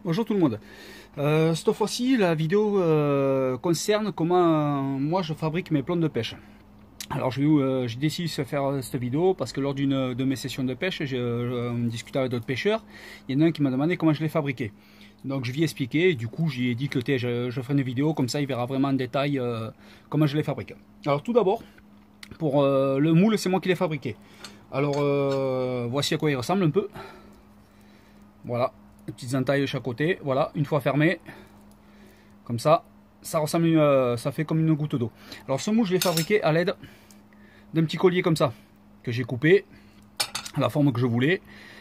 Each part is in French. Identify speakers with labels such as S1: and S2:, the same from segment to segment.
S1: Bonjour tout le monde. Cette fois-ci, la vidéo concerne comment moi je fabrique mes plombs de pêche. Alors j'ai décidé de faire cette vidéo parce que lors d'une de mes sessions de pêche, j'ai discuté avec d'autres pêcheurs. Il y en a un qui m'a demandé comment je les fabriquais. Donc je lui ai expliqué, et du coup j'ai dit que je ferai une vidéo, comme ça il verra vraiment en détail comment je les fabrique. Alors tout d'abord, pour le moule, c'est moi qui l'ai fabriqué. Alors voici à quoi il ressemble un peu. Voilà. Les petites entailles de chaque côté, voilà, une fois fermé, comme ça ressemble ça fait comme une goutte d'eau. Alors ce moule, je l'ai fabriqué à l'aide d'un petit collier comme ça, que j'ai coupé à la forme que je voulais.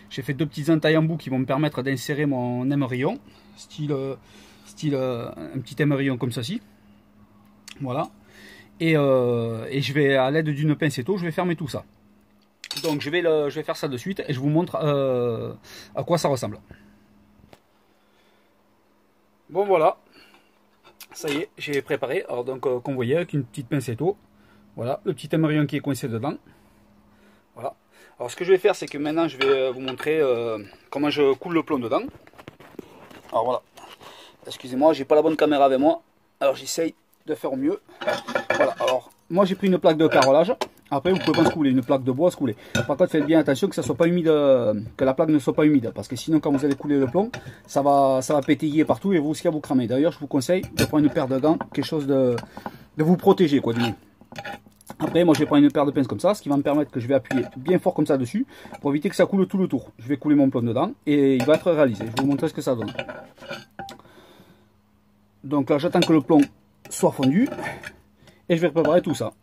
S1: J'ai fait deux petites entailles en bout qui vont me permettre d'insérer mon émerillon, style un petit émerillon comme ceci. Voilà. Et je vais, à l'aide d'une pincetto, je vais fermer tout ça. Donc je vais faire ça de suite et je vous montre à quoi ça ressemble. Bon voilà, ça y est, j'ai préparé. Alors donc comme vous voyez, avec une petite pincetto, voilà, le petit émerillon qui est coincé dedans. Voilà. Alors ce que je vais faire, c'est que maintenant je vais vous montrer comment je coule le plomb dedans. Alors voilà, excusez-moi, j'ai pas la bonne caméra avec moi, alors j'essaye de faire au mieux. Voilà, alors moi j'ai pris une plaque de carrelage. Après vous pouvez pas se couler, une plaque de bois se couler. Par contre faites bien attention que ça soit pas humide, que la plaque ne soit pas humide, parce que sinon quand vous allez couler le plomb, ça va pétiller partout et vous risquez à vous cramer. D'ailleurs je vous conseille de prendre une paire de gants, quelque chose de vous protéger quoi du moins. Après moi je vais prendre une paire de pinces comme ça, ce qui va me permettre que je vais appuyer bien fort comme ça dessus, pour éviter que ça coule tout le tour. Je vais couler mon plomb dedans et il va être réalisé. Je vais vous montrer ce que ça donne. Donc là j'attends que le plomb soit fondu et je vais préparer tout ça.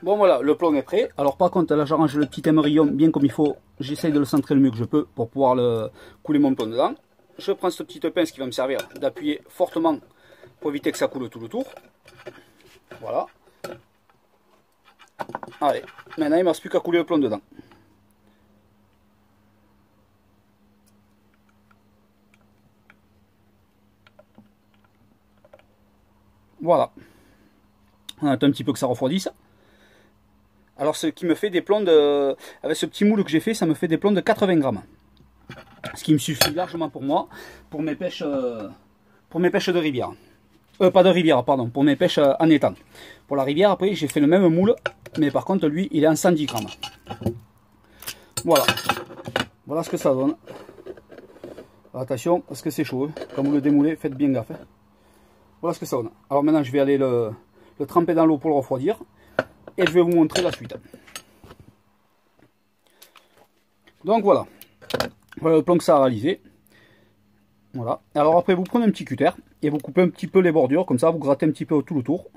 S1: Bon voilà, le plomb est prêt. Alors par contre là j'arrange le petit émerillon bien comme il faut. J'essaye de le centrer le mieux que je peux pour pouvoir couler mon plomb dedans. Je prends cette petite pince qui va me servir d'appuyer fortement pour éviter que ça coule tout le tour. Voilà. Allez, maintenant il ne me reste plus qu'à couler le plomb dedans. Voilà. On attend un petit peu que ça refroidisse. Alors ce qui me fait des plombs avec ce petit moule que j'ai fait, ça me fait des plombs de 80 grammes. Ce qui me suffit largement pour moi, pour mes pêches de rivière. Pas de rivière, pardon, pour mes pêches en étang. Pour la rivière, après, j'ai fait le même moule, mais par contre, lui, il est en 110 grammes. Voilà. Voilà ce que ça donne. Attention, parce que c'est chaud. Quand vous le démoulez, faites bien gaffe. Voilà ce que ça donne. Alors maintenant, je vais aller le tremper dans l'eau pour le refroidir. Et je vais vous montrer la suite. Donc voilà. Voilà le plomb que ça a réalisé. Voilà. Alors après vous prenez un petit cutter et vous coupez un petit peu les bordures. Comme ça vous grattez un petit peu tout le tour.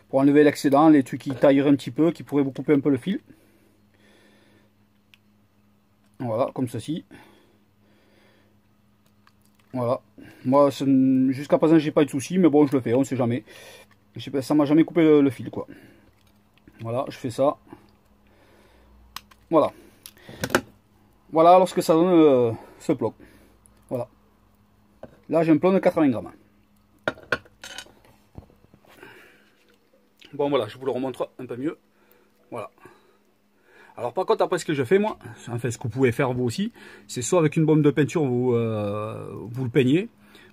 S1: Pour enlever l'excédent, les trucs qui tailleraient un petit peu, qui pourraient vous couper un peu le fil. Voilà, comme ceci. Voilà. Moi jusqu'à présent j'ai pas eu de soucis, mais bon je le fais, on sait jamais. Ça m'a jamais coupé le fil quoi. Voilà, je fais ça. Voilà. Voilà alors ce que ça donne ce plomb. Voilà. Là j'ai un plomb de 80 grammes. Bon voilà, je vous le remontre un peu mieux. Voilà. Alors par contre après ce que je fais moi, enfin ce que vous pouvez faire vous aussi, c'est soit avec une bombe de peinture vous le peignez.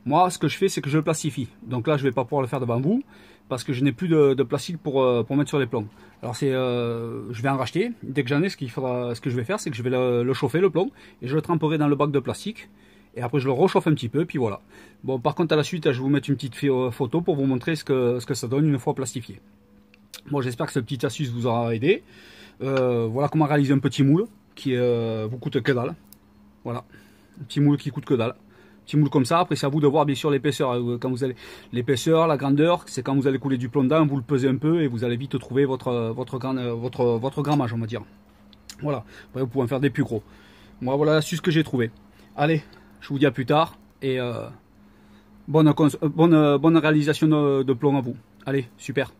S1: Moi ce que je fais c'est que je le plastifie. Donc là je vais pas pouvoir le faire devant vous parce que je n'ai plus de plastique pour mettre sur les plombs. Alors je vais en racheter. Dès que j'en ai, ce que je vais faire c'est que je vais le chauffer le plomb et je le tremperai dans le bac de plastique. Et après je le réchauffe un petit peu puis voilà. Bon par contre à la suite je vais vous mettre une petite photo pour vous montrer ce que ça donne une fois plastifié. Bon j'espère que cette petite astuce vous aura aidé. Voilà comment réaliser un petit moule qui vous coûte que dalle. Voilà, un petit moule qui coûte que dalle. Petit moule comme ça. Après c'est à vous de voir bien sûr l'épaisseur. Quand vous allez l'épaisseur, la grandeur, c'est quand vous allez couler du plomb dedans, vous le pesez un peu et vous allez vite trouver votre grammage on va dire. Voilà. Après vous pouvez en faire des plus gros. Moi voilà l'astuce que j'ai trouvé. Allez, je vous dis à plus tard et bonne réalisation de plomb à vous. Allez, super.